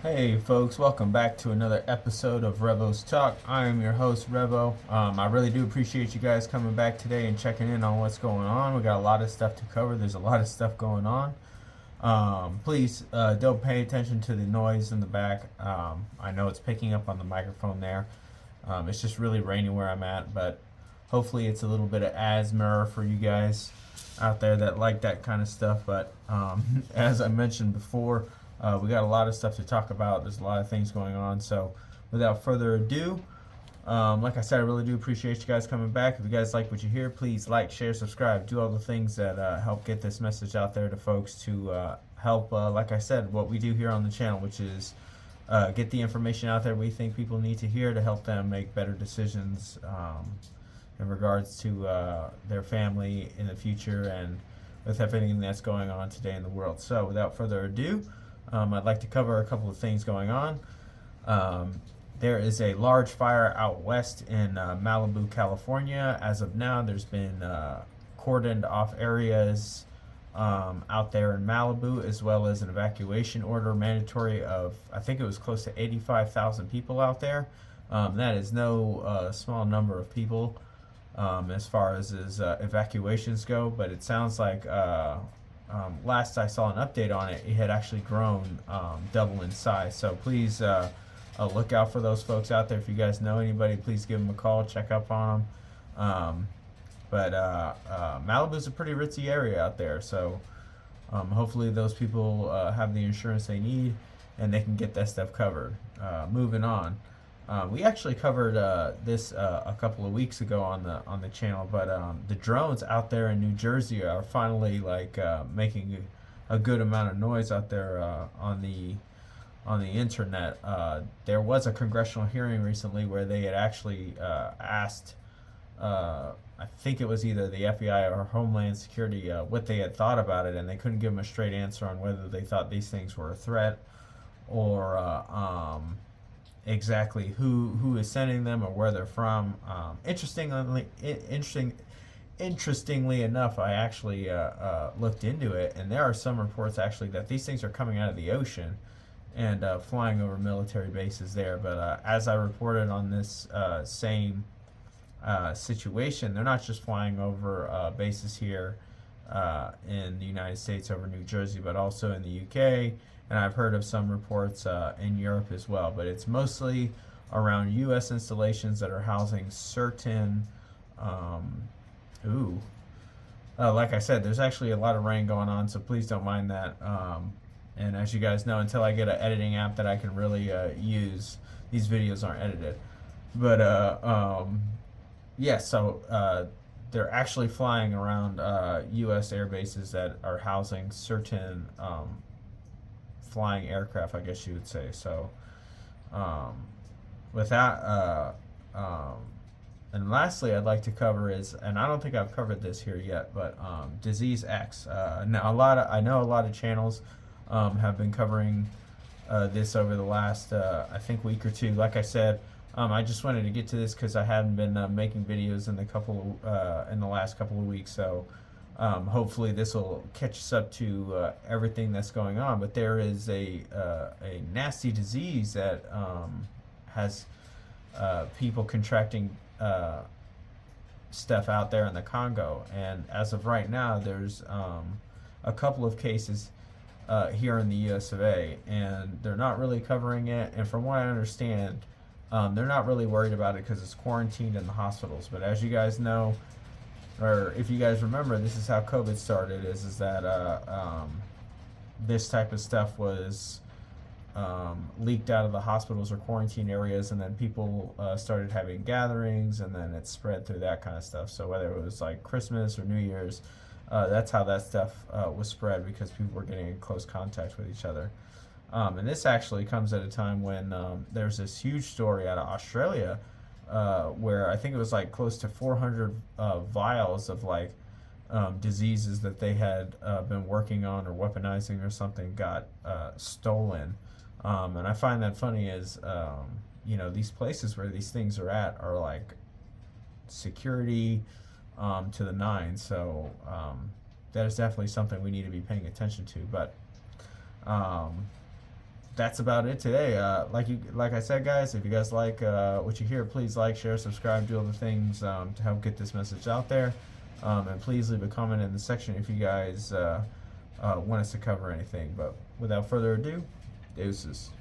Hey folks, welcome back to another episode of Revo's Talk. I am your host Revo. I really do appreciate you guys coming back today and checking in on what's going on. We got a lot of stuff to cover. There's a lot of stuff going on. Please don't pay attention to the noise in the back. I know it's picking up on the microphone there. It's just really rainy where I'm at, but hopefully it's a little bit of ASMR for you guys out there that like that kind of stuff. But as I mentioned before, we got a lot of stuff to talk about. There's a lot of things going on. So without further ado, like I said, I really do appreciate you guys coming back. If you guys like what you hear, please like, share, subscribe, do all the things that help get this message out there to folks to help, like I said, what we do here on the channel, which is get the information out there we think people need to hear to help them make better decisions in regards to their family in the future and with everything that's going on today in the world. So without further ado, I'd like to cover a couple of things going on. There is a large fire out west in Malibu, California. As of now, there's been cordoned off areas out there in Malibu, as well as an evacuation order mandatory of, I think it was close to 85,000 people out there. That is no small number of people as far as evacuations go, but it sounds like last I saw an update on it, it had actually grown double in size. So please look out for those folks out there. If you guys know anybody, please give them a call, check up on them. But Malibu's a pretty ritzy area out there, so hopefully those people have the insurance they need and they can get that stuff covered. Moving on. We actually covered this a couple of weeks ago on the channel, but the drones out there in New Jersey are finally making a good amount of noise out there on the internet. There was a congressional hearing recently where they had actually asked, I think it was either the FBI or Homeland Security, what they had thought about it, and they couldn't give them a straight answer on whether they thought these things were a threat or exactly who is sending them or where they're from. Interestingly enough, I actually looked into it, and there are some reports actually that these things are coming out of the ocean and flying over military bases there. But as I reported on this same situation, they're not just flying over bases here in the United States over New Jersey, but also in the UK, and I've heard of some reports in Europe as well. But it's mostly around U.S. installations that are housing certain. Like I said, there's actually a lot of rain going on, so please don't mind that. And as you guys know, until I get an editing app that I can really use, these videos aren't edited. But yeah, so they're actually flying around U.S. air bases that are housing certain flying aircraft, I guess you would say. So with that, and lastly, I'd like to cover is, and I don't think I've covered this here yet, but Disease X. Now I know a lot of channels have been covering this over the last I think week or two. Like I said, I just wanted to get to this because I hadn't been making videos in the last couple of weeks. So hopefully this will catch us up to everything that's going on. But there is a nasty disease that has people contracting stuff out there in the Congo, and as of right now, there's a couple of cases here in the US of A, and they're not really covering it. And from what I understand, they're not really worried about it because it's quarantined in the hospitals. But as you guys know, or if you guys remember, this is how COVID started. Is that this type of stuff was leaked out of the hospitals or quarantine areas, and then people started having gatherings, and then it spread through that kind of stuff. So whether it was like Christmas or New Year's, that's how that stuff was spread, because people were getting in close contact with each other. And this actually comes at a time when there's this huge story out of Australia where I think it was like close to 400 vials of diseases that they had been working on or weaponizing or something got stolen. And I find that funny is, these places where these things are at are like security to the nine. So that is definitely something we need to be paying attention to. But that's about it today. Like I said, guys, if you guys like what you hear, please like, share, subscribe, do all the things to help get this message out there. And please leave a comment in the section if you guys want us to cover anything. But without further ado, deuces.